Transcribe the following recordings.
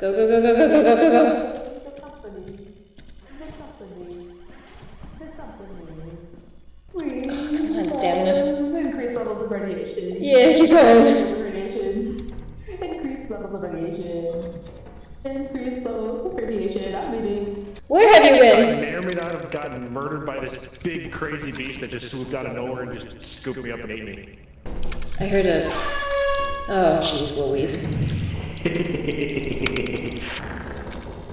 Go, go, go, go, go, go, go, go, go. Come on, stamina. Increase levels of radiation. Yeah, keep going. Increase levels of radiation. Increase levels of radiation. I'm leaving. Where have you I been? may or may not have gotten murdered by this big crazy beast that just swooped out of nowhere and just scooped me up and ate me. I heard a... Oh, jeez Louise.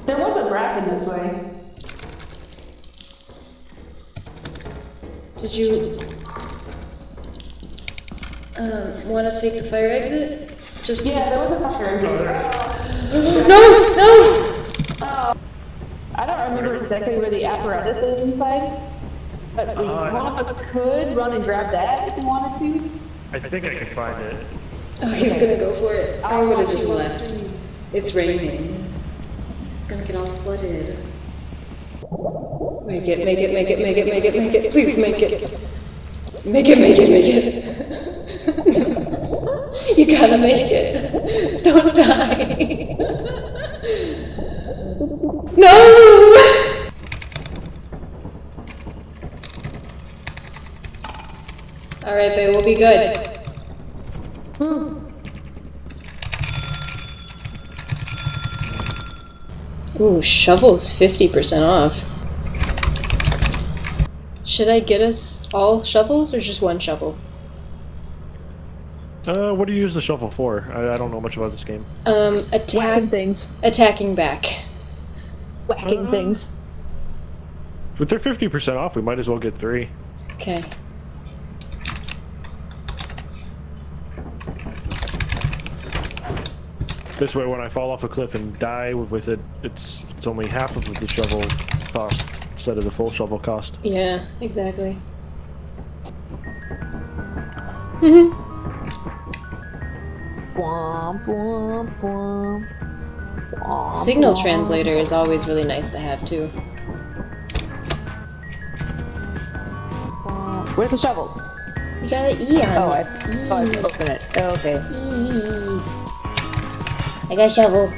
There was a bracken this way. Did you... want to take the fire exit? Just... Yeah, there was a fire exit. No! No! I don't remember exactly where the apparatus is inside, but one of us could run and grab that if we wanted to. I think I can find it. Oh, he's gonna go for it. I would have just left. It's raining. It's gonna get all flooded. Make it, make it, make it, make it, make it, make it. Please make it. Make it, make it, make it. You gotta make it. Don't die. No! Alright, babe, we'll be good. Ooh, shovel's 50% off. Should I get us all shovels or just one shovel? What do you use the shovel for? I don't know much about this game. Whacking things. Attacking back. Whacking things. With their 50% off, we might as well get 3. Okay. This way, when I fall off a cliff and die with it, it's only half of the shovel cost instead of the full shovel cost. Yeah, exactly. Signal translator is always really nice to have too. Where's the shovels? You got an E on Oh, it. it's open it. Oh, okay. E. I got a shovel.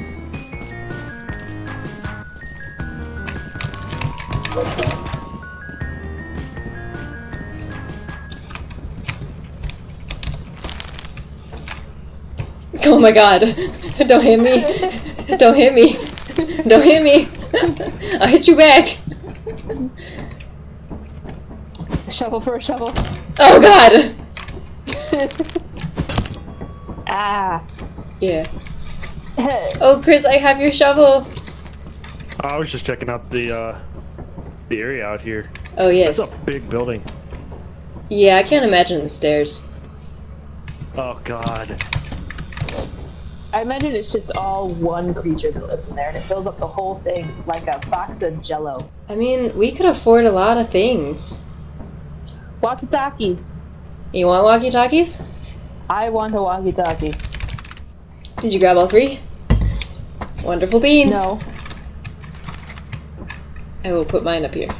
Oh my god. Don't hit me. Don't hit me. Don't hit me. I'll hit you back. A shovel for a shovel. Oh god. Ah. Yeah. Oh, Chris, I have your shovel. I was just checking out the area out here. Oh, yes. That's a big building. Yeah, I can't imagine the stairs. Oh god. I imagine it's just all one creature that lives in there, and it fills up the whole thing like a box of Jello. I mean, we could afford a lot of things. Walkie-talkies. You want walkie-talkies? I want a walkie-talkie. Did you grab all 3? Wonderful beans. No. I will put mine up here.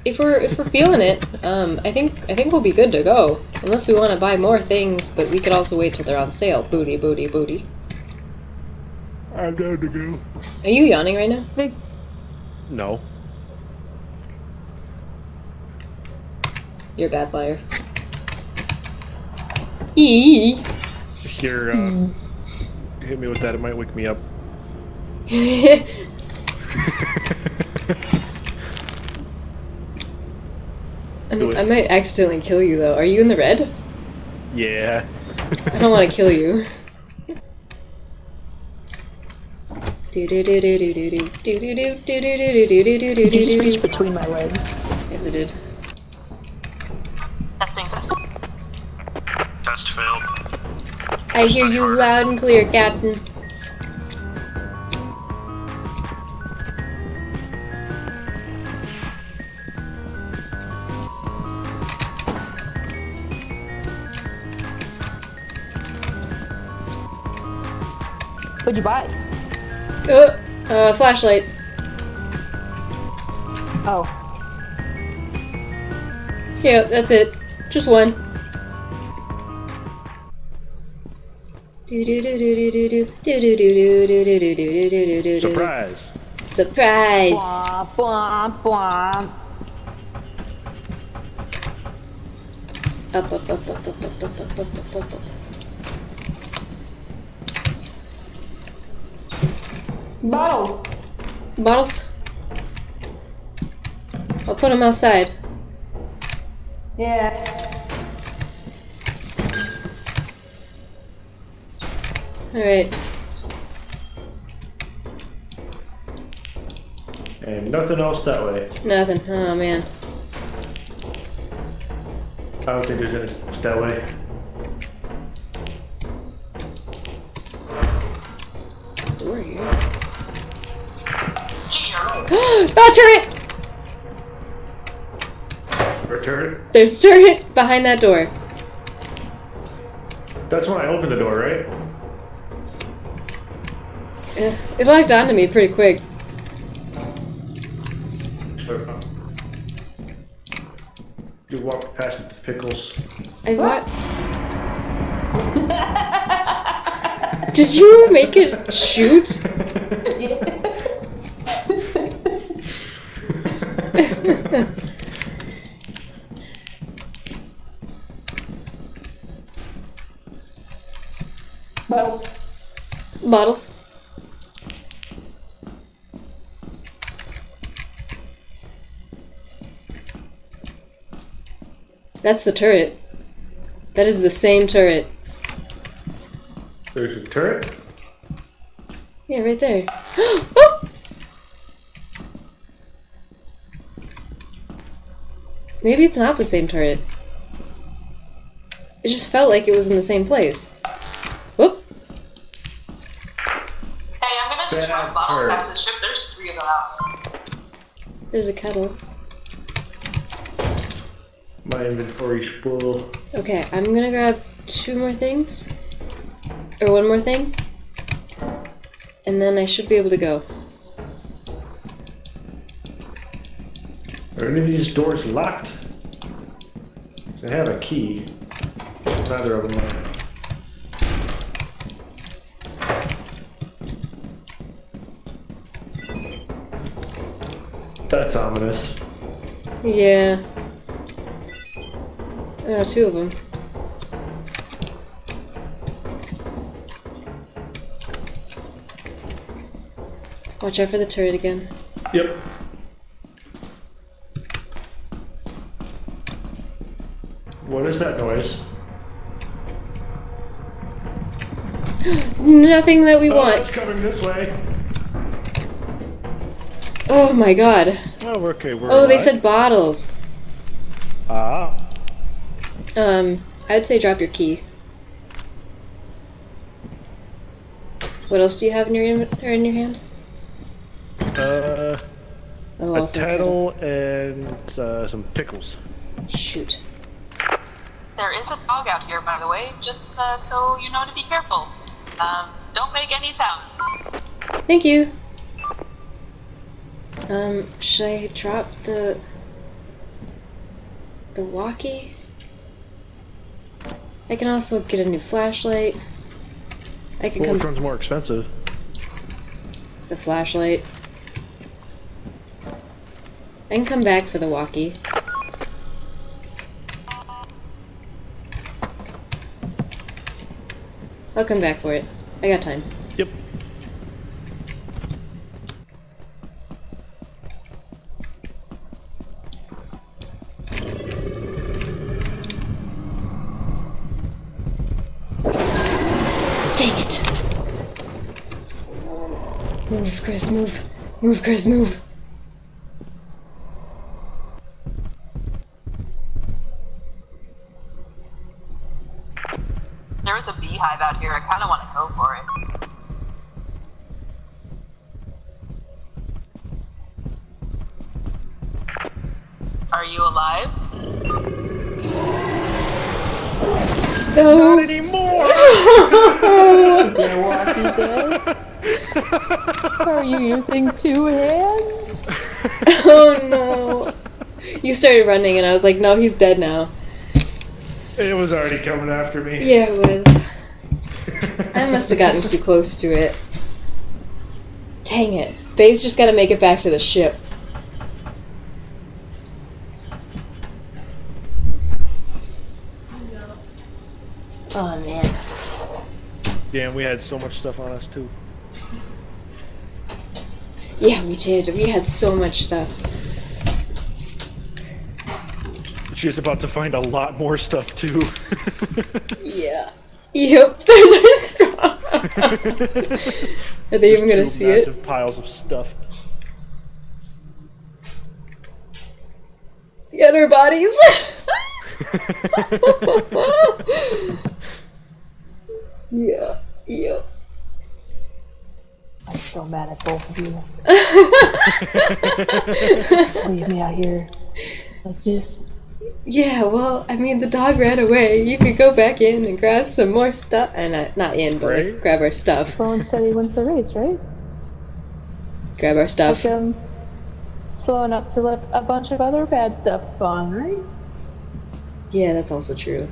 If we're feeling it, I think we'll be good to go. Unless we want to buy more things, but we could also wait till they're on sale. Booty, booty, booty. I'm down to go. Are you yawning right now? No. You're a bad liar. Eee. Here, hit me with that. It might wake me up. I might accidentally kill you though. Are you in the red? Yeah. I don't want to kill you. You just reached between my legs. Yes, I did. Testing, testing. Test failed. I hear you loud and clear, Captain. What'd you buy? Flashlight. Oh. Yeah, that's it. Just one. Surprise! Surprise! Blah, blah, blah. Up, up, up, up, up, up, up, up, up, up, up, up. Bottles. Bottles? I'll put them outside. Yeah. Alright. And nothing else that way. Nothing. Oh man. I don't think there's anything that way. Door here. Here. Oh, turret! Return. There's a turret behind that door. That's when I opened the door, right? Yeah, it locked onto me pretty quick. Sure. You walk past the pickles. I what? Did you make it shoot? Bottles. Bottles. That's the turret. That is the same turret. There's a turret? Yeah, right there. Oh! Maybe it's not the same turret. It just felt like it was in the same place. Whoop! Hey, I'm gonna just Bad run bottles turd. back to the ship. There's 3 of them out. There's a kettle. My inventory's full. Okay, I'm gonna grab 2 more things. Or 1 more thing. And then I should be able to go. Are any of these doors locked? They have a key. Neither of them are. That's ominous. Yeah. 2 of them. Watch out for the turret again. Yep. What is that noise? Nothing that we Oh, want. it's coming this way. Oh my god. Oh, we're okay. We're Oh, they alive. said bottles. Ah. I'd say drop your key. What else do you have in your hand? Oh, A also a kettle and some pickles. Shoot. There is a dog out here, by the way, just so you know to be careful. Don't make any sound. Thank you. Should I drop the walkie? I can also get a new flashlight. I can Well, which come one's more expensive? the flashlight. I can come back for the walkie. I'll come back for it. I got time. Yep. Dang it! Move, Chris, move. Move, Chris, move. There is a beehive out here. I kind of want to go for it. Are you alive? No! Not anymore! Is your walkie dead? Are you using 2 hands? Oh no! You started running and I was like, no, he's dead now. It was already coming after me. Yeah, it was. I must have gotten too close to it. Dang it. Bay's just gotta make it back to the ship. Oh man. Damn, we had so much stuff on us too. Yeah, we did. We had so much stuff. She's about to find a lot more stuff too. Yeah. Yep, there's our stuff. Are they even gonna see it? Massive piles of stuff. The other bodies. Yeah. Yep. I'm so mad at both of you. Leave me out here like this. Yeah, well, I mean, the dog ran away. You could go back in and grab some more stuff. And not in, but like, Right? grab our stuff. Slow and steady wins the race, right? Grab our stuff. Like, slow enough to let a bunch of other bad stuff spawn, right? Yeah, that's also true.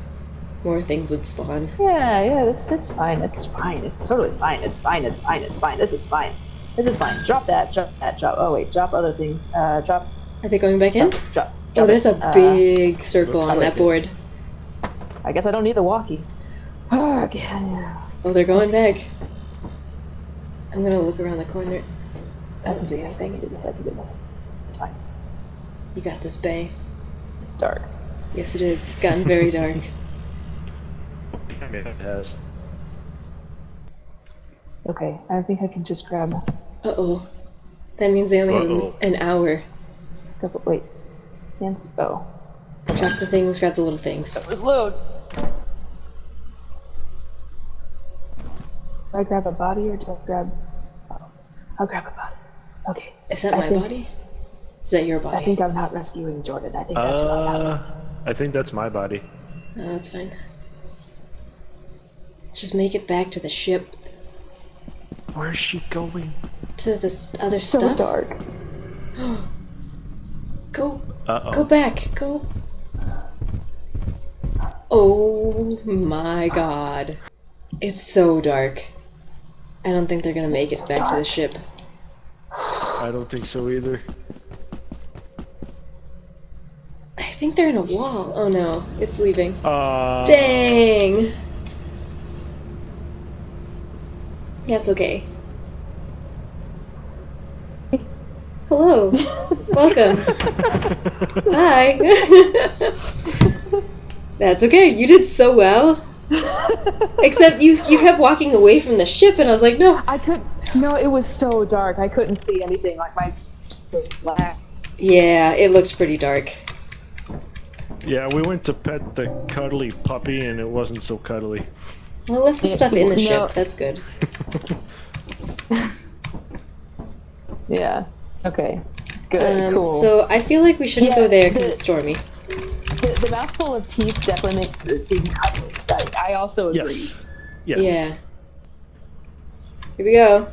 More things would spawn. Yeah, it's fine. It's fine. It's totally fine. It's fine. It's fine. It's fine. This is fine. This is fine. Drop that. Drop that. Drop. Oh wait. Drop other things. Drop. Are they going back in? Drop. Oh, there's a it. big circle on that board. I guess I don't need the walkie. Okay. Oh, they're going back. I'm gonna look around the corner. I don't see I can anything. do this. I can do this. It's fine. You got this, Bay. It's dark. Yes, it is. It's gotten very dark. I mean, it has. Okay. I think I can just grab. Uh-oh. That means they only Uh-oh. have an hour. Couple. Wait. Hands. Oh. Drop the things, grab the little things. That was load. Do I grab a body or do I grab bottles? I'll grab a body. Okay. Is that I my think- body? Is that your I body? think I'm not rescuing Jordan. I think that's what happens. I think that's my body. No, that's fine. Just make it back to the ship. Where's she going? To the other So stuff. dark. Go. Uh-oh. Go back. Go. Oh my god. It's so dark. I don't think they're gonna make it back to the ship. I don't think so either. I think they're in a wall. Oh no, it's leaving. Uh, Dang! Yes, okay. Hello. Welcome. Hi. That's okay. You did so well. Except you kept walking away from the ship, and I was like, no. I could. No, it was so dark. I couldn't see anything. Like my was black. Yeah, it looked pretty dark. Yeah, we went to pet the cuddly puppy, and it wasn't so cuddly. Well, left the stuff in the No. ship. That's good. Yeah. Okay. Good. Cool. So I feel like we shouldn't Yeah, go there because the- it's stormy. the mouthful of teeth definitely makes it seem cuddly. I also agree. Yes. Yes. Yeah. Here we go.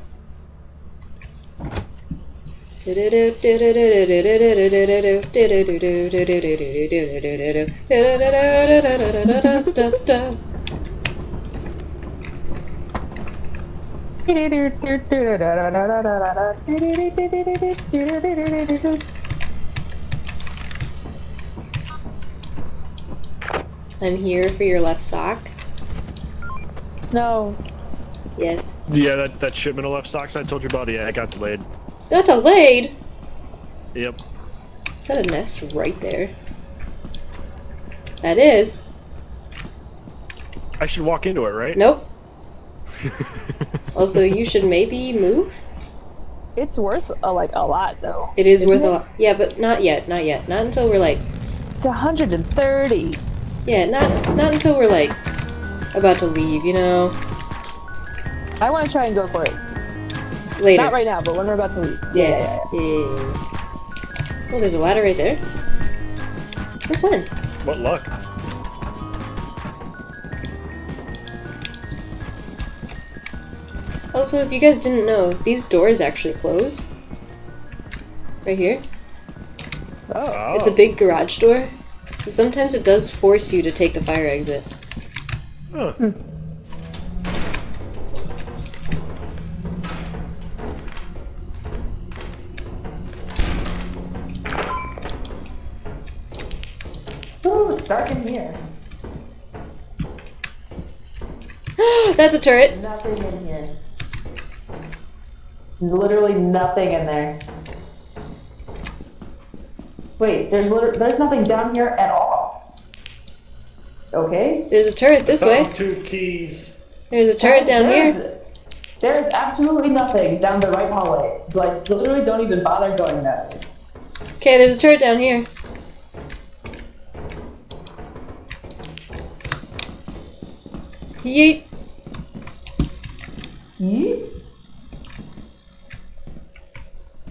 I'm here for your left sock. No. Yes. Yeah, that shipment of left socks I told you about, yeah, it got delayed. Got delayed. Yep. Is that a nest right there? That is. I should walk into it, right? Nope. Also, you should maybe move. It's worth a lot though. It is Isn't worth it? a lot. Yeah, but not yet. Not yet. Not until we're like. It's 130. Yeah, not until we're like about to leave. You know, I want to try and go for it. later. Not right now, but when we're about to leave. Yeah. Yeah. Oh, there's a ladder right there. That's fine. What luck. Also, if you guys didn't know, these doors actually close. Right here. Oh. It's a big garage door. So sometimes it does force you to take the fire exit. Huh. It's dark in here. That's a turret. Nothing in here. Literally nothing in there. Wait, there's nothing down here at all. Okay. There's a turret this way. 2 keys. There's a turret down here. There's absolutely nothing down the right hallway. Like, literally don't even bother going that way. Okay, there's a turret down here. Yeet. Yeet?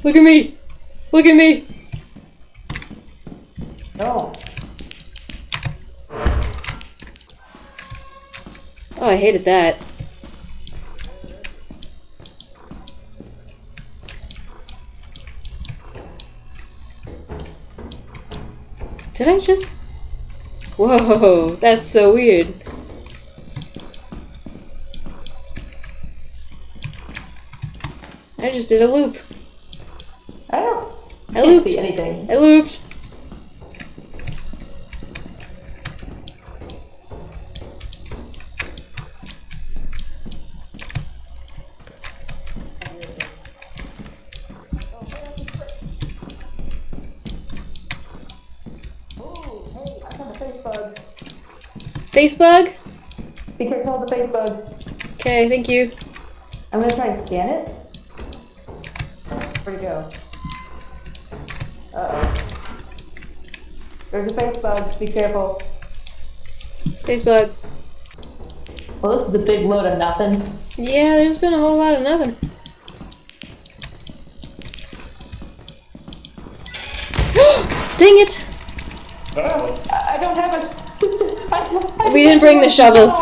Look at me. Look at me. No. Oh, I hated that. Did I just... Whoa, that's so weird. I just did a loop. I I can't see anything. I looped. Oh, hey, I found a face bug. Face bug? Be careful of the face bug. Okay, thank you. I'm gonna try and scan it. Where'd it go? Uh-oh. There's a face bug. Be careful. Face bug. Well, this is a big load of nothing. Yeah, there's been a whole lot of nothing. Dang it! I don't have a... We didn't bring the shovels.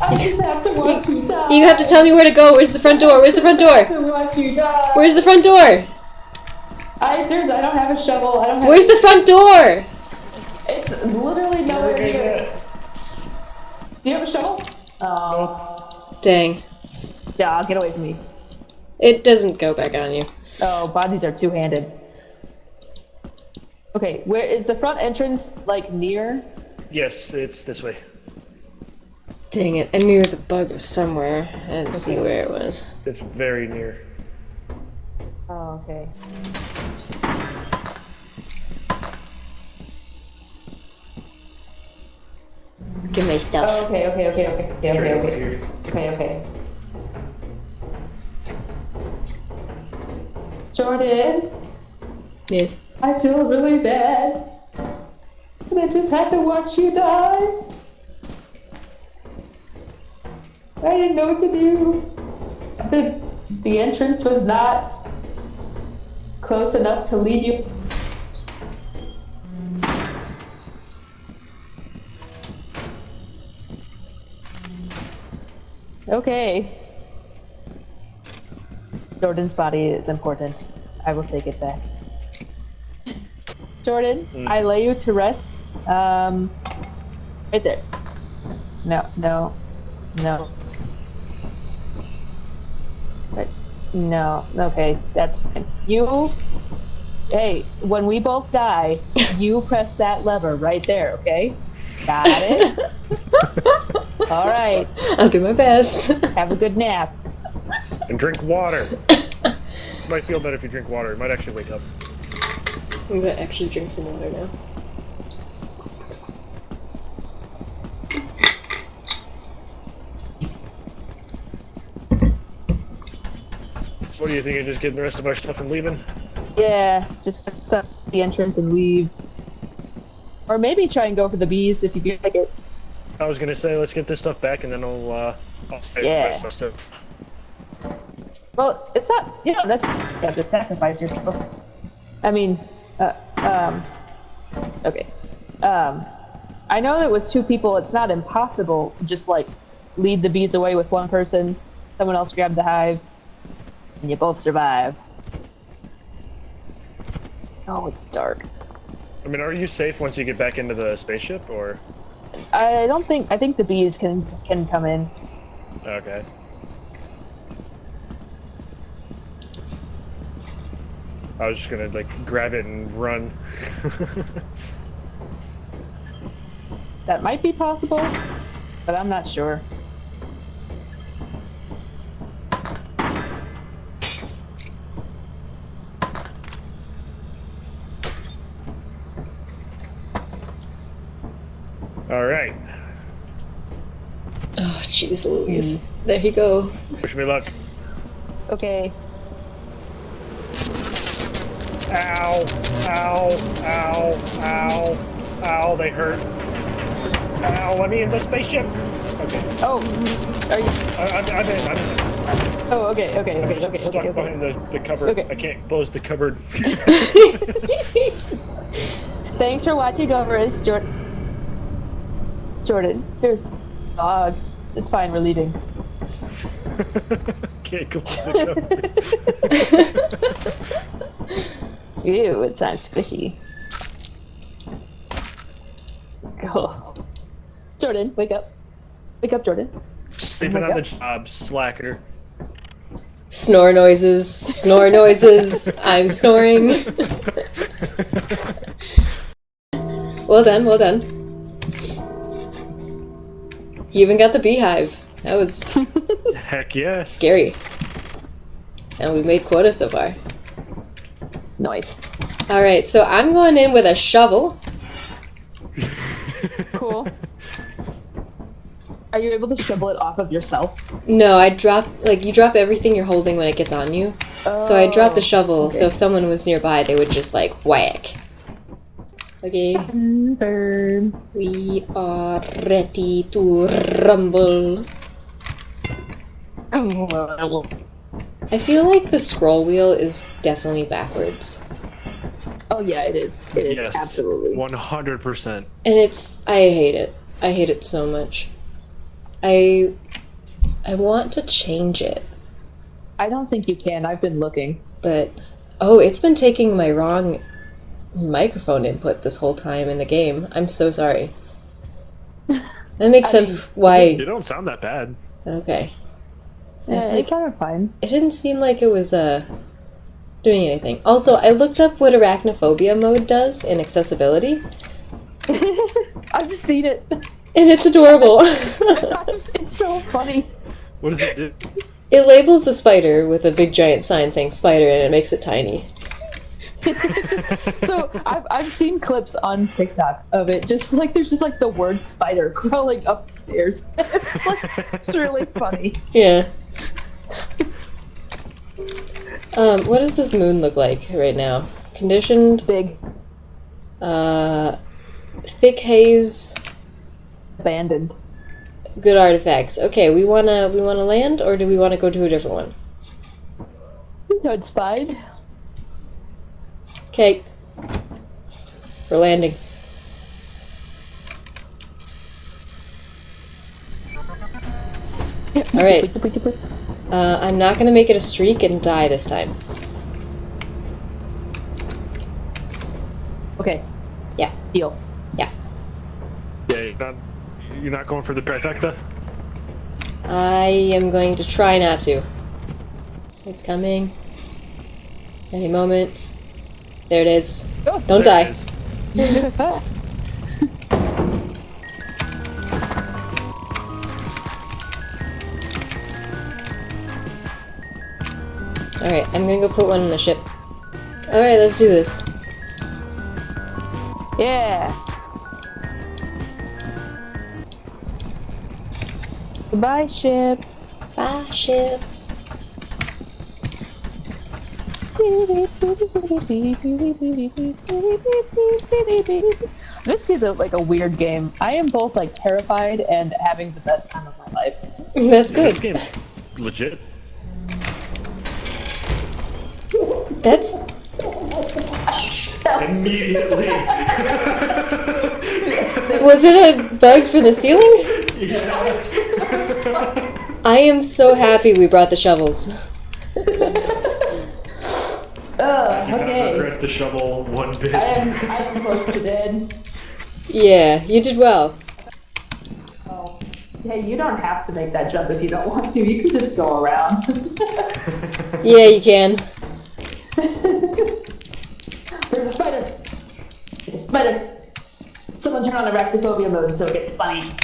I just have to watch you die. You have to tell me where to go. Where's the front door? Where's the front door? To watch you die. Where's the front door? I don't have a shovel. I don't have... Where's the front door? It's literally nowhere near. Do you have a shovel? Oh. Dang. Yeah, get away from me. It doesn't go back on you. Oh, bodies are two-handed. Okay, where is the front entrance, like, near? Yes, it's this way. Dang it. I knew the bug was somewhere. I didn't see where it was. It's very near. Oh, okay. Get my stuff. Oh, okay. Jordan, Yes. I feel really bad. And I just had to watch you die. I didn't know what to do. The entrance was not close enough to lead you. Okay. Jordan's body is important. I will take it back. Jordan, I lay you to rest. Right there. No. Right. No. Okay, that's fine. Hey, when we both die, you press that lever right there, okay? Got it? All right. I'll do my best. Have a good nap. And drink water. You might feel better if you drink water. You might actually wake up. I'm gonna actually drink some water now. What do you think of just getting the rest of our stuff and leaving? Yeah, just set the entrance and leave. Or maybe try and go for the bees if you feel like it. I was gonna say, let's get this stuff back and then I'll save Yeah. the stuff. Well, it's not, that's, you have to sacrifice yourself. I mean, okay. I know that with 2 people, it's not impossible to just, like, lead the bees away with one person, someone else grab the hive, and you both survive. Oh, it's dark. I mean, are you safe once you get back into the spaceship, or? I think the bees can come in. Okay. I was just gonna, like, grab it and run. That might be possible, but I'm not sure. All right. Oh, jeez Louise. There you go. Wish me luck. Okay. Ow! Ow! Ow! Ow! Ow! They hurt. Ow! Let me in the spaceship. Okay. Oh, are you? I'm in. Oh, okay. I'm stuck behind the cupboard. Okay. I can't close the cupboard. Thanks for watching over us, Jordan. Jordan, there's a dog. It's fine, we're leaving. Can't close the cupboard. Ew, it sounds squishy. Oh. Jordan, wake up. Wake up, Jordan. Sleeping Oh my on the God. job, slacker. Snore noises. Snore noises. I'm snoring. Well done, well done. You even got the beehive. That was Heck yeah. scary. And we made quota so far. Nice. Alright, so I'm going in with a shovel. Cool. Are you able to shovel it off of yourself? No, I drop, like, you drop everything you're holding when it gets on you. So I dropped the shovel, so if someone was nearby, they would just, like, whack. Okay, Confirm. we are ready to rumble. I feel like the scroll wheel is definitely backwards. Oh yeah, it is. It is, Yes. absolutely. 100%. And it's, I hate it. I hate it so much. I want to change it, I don't think you can. I've been looking. but, oh, it's been taking my wrong microphone input this whole time in the game. I'm so sorry. That makes sense You why. don't sound that bad. Okay. Yeah, It's it like, sounded fine. it didn't seem like it was doing anything. Also, I looked up what arachnophobia mode does in accessibility, I've just seen it. and it's adorable. It's so funny. What does it do? It labels the spider with a big giant sign saying spider, and it makes it tiny. So I've seen clips on TikTok of it. Just like there's just like the word spider crawling up the stairs. It's really funny. Yeah. What does this moon look like right now? Conditioned, Big thick haze, abandoned. good artifacts. Okay, we wanna land, or do we wanna go to a different one? Toad spied. Okay. We're landing. Alright. I'm not gonna make it a streak and die this time. Okay. Yeah. Deal. Yeah. Yeah, you're not going for the trifecta? I am going to try not to. It's coming. Any moment. There it is. Oh, Don't There die. it is. Alright, I'm gonna go put one in the ship. Alright, let's do this. Yeah. Goodbye, ship. Bye, ship. This is like a weird game. I am both like terrified and having the best time of my life. That's This good. game legit. That's... Immediately. Was it a bug for the ceiling? I am so happy we brought the shovels. I Okay. regret the shovel one bit. I am close to dead. Yeah, you did well. Oh. Hey, you don't have to make that jump if you don't want to. You can just go around. Yeah, you can. There's a spider. It's a spider. So someone turn on arachnophobia mode so it gets funny.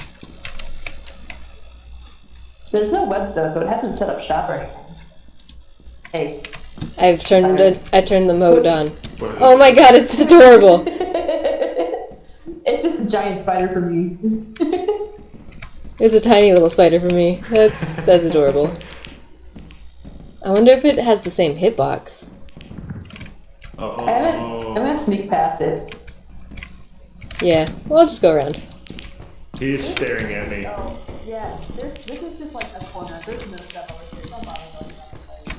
There's no webs though, so it hasn't set up shop or anything. Hey. I turned the mode on. Oh my god, it's adorable. It's just a giant spider for me. It's a tiny little spider for me. That's adorable. I wonder if it has the same hitbox. I'm gonna sneak past it. Yeah, well, I'll just go around. He's staring at me. Oh, yeah. This is just like a corner. There's no stuff over here. Don't bother going that way.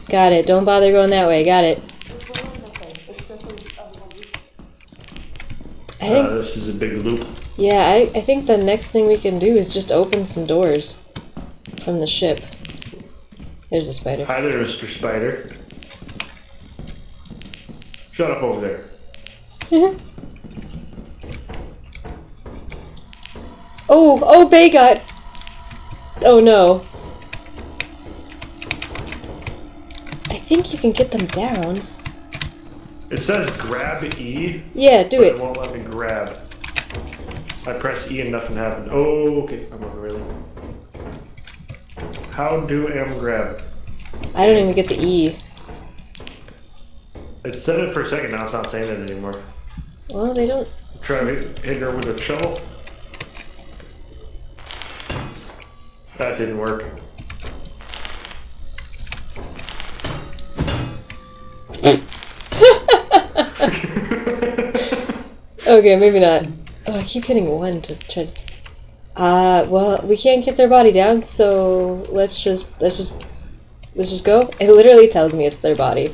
Got it. Don't bother going that way. Got it. I think. This is a big loop. Yeah, I think the next thing we can do is just open some doors from the ship. There's a spider. Hi there, Mr. Spider. Shut up over there. Oh, Bay got... Oh no. I think you can get them down. It says grab E. Yeah, do but it. It won't let me grab. I press E and nothing happened. Oh, okay. I'm over really. How do M grab? I don't even get the E. It said it for a second, now it's not saying it anymore. Well, they don't... Try hitting her with a shovel. That didn't work. Okay, maybe not. Oh, I keep hitting one to try. Well, we can't get their body down, so let's just go. It literally tells me it's their body.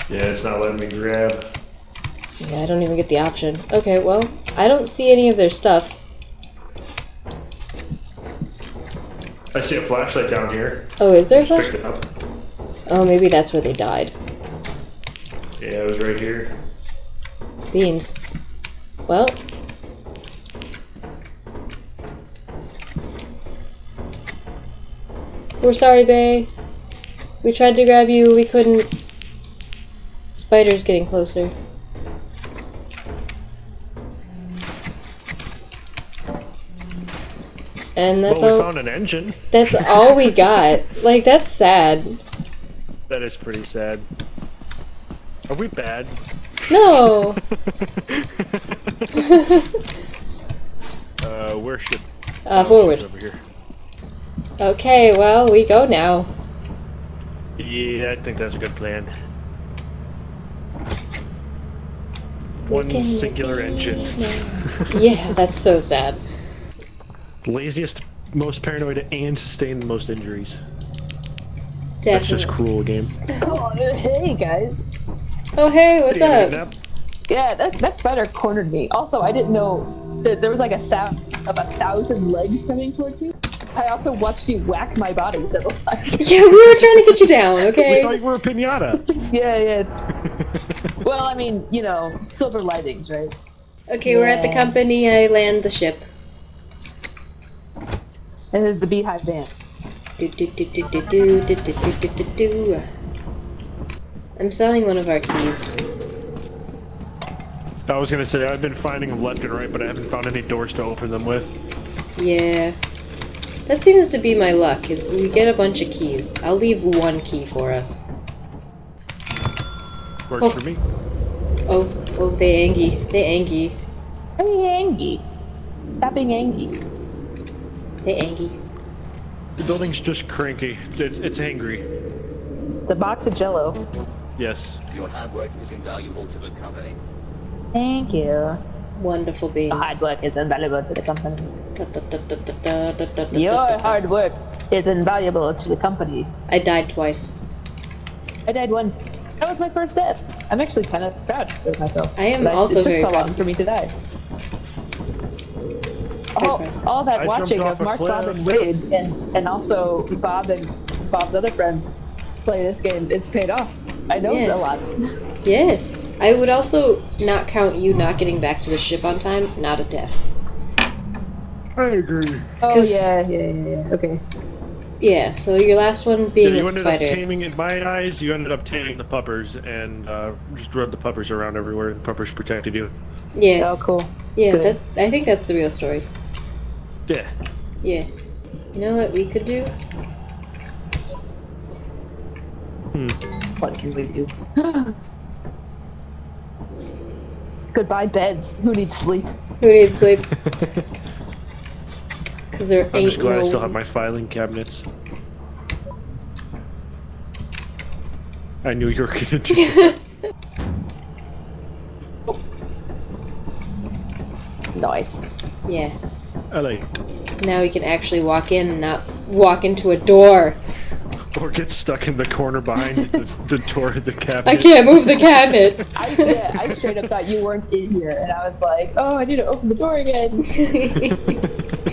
Yeah, it's not letting me grab. Yeah, I don't even get the option. Okay, well, I don't see any of their stuff. I see a flashlight down here. Oh, is there Just stuff? picked it up. Oh, maybe that's where they died. Yeah, it was right here. Beans. Well. We're sorry, Bay. We tried to grab you, we couldn't. Spider's getting closer. And that's Well, we all. found an engine. That's all we got. Like, that's sad. That is pretty sad. Are we bad? No. Where should... Forward. Over here. Okay, well, we go now. Yeah, I think that's a good plan. We One can singular make it engine. now. Yeah, that's so sad. Laziest, most paranoid, and sustained the most injuries. Definitely. That's just cruel game. Oh, hey guys. Oh, hey, what's Hey, up? Yeah, that spider cornered me. Also, I didn't know that there was like a sound of 1,000 legs coming towards me. I also watched you whack my body several times. Yeah, we were trying to get you down, We okay? thought you were a pinata. Yeah. Well, I mean, you know, silver linings, right? Okay, we're at the Yeah. company. I land the ship. And there's the beehive band. Do. I'm selling one of our keys. I was gonna say, I've been finding them left and right, but I haven't found any doors to open them with. Yeah. That seems to be my luck, is we get a bunch of keys. I'll leave one key for us. Works for me. Oh, they angy. They angy. Hey, Angie. Stop being Angie. They angy. The building's just cranky. It's angry. The box of Jello. Yes. Your hard work is invaluable to the company. Thank you. Wonderful beans. Hard work is invaluable to the company. Your hard work is invaluable to the company. I died twice. I died once. That was my first death. I'm actually kind of proud of myself. I am But also it took very so proud. long for me to die. proud. All that I watching jumped of off a Mark, Bob, cliff. and Wade, and also Bob and Bob's other friends play this game is paid off. I know Yeah. a lot. Yes. I would also not count you not getting back to the ship on time, not a death. I agree. Oh 'Cause- yeah. Okay. Yeah, so your last one being You with the ended up spider. taming, in my eyes, you ended up taming the puppers and just rode the puppers around everywhere. The puppers protected you. Yeah. Oh, cool. Yeah, Good. I think that's the real story. Yeah. Yeah. You know what we could do? What can we do? Goodbye, beds. Who needs sleep? Who needs sleep? Because there I'm ain't just glad no... I still have my filing cabinets. I knew you were gonna do that. Nice. Yeah. I like it. Now we can actually walk in and not walk into a door. Or get stuck in the corner behind the door of the cabinet. I can't move the cabinet. I straight up thought you weren't in here, and I was like, oh, I need to open the door again.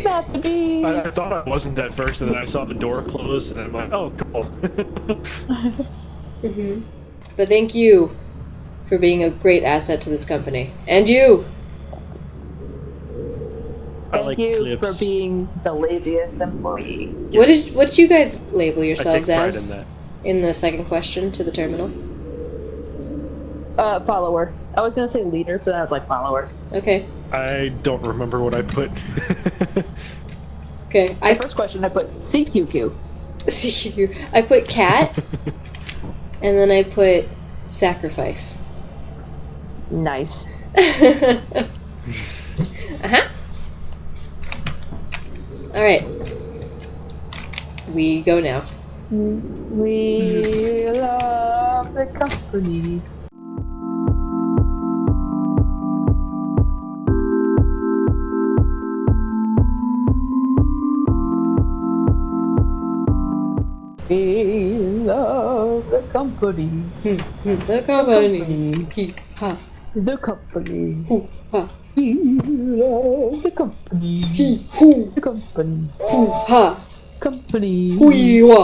That's a beast. I thought I wasn't at first, and then I saw the door close, and I'm like, oh, cool. But thank you for being a great asset to this company. And you! I Thank like you cliffs. for being the laziest employee. What did you guys label I take yourselves pride as in that. in the second question to the terminal? Follower. I was gonna say leader, but then I was like follower. Okay. I don't remember what I put. Okay. The first question I put CQQ. I put cat, and then I put sacrifice. Nice. Uh-huh. Alright. We go now. We love the company. We love the company. The company. Hee ha. The company. Hoo ha. We love the company. Hee hoo. The company. Hoo ha. Company. Hoo wa.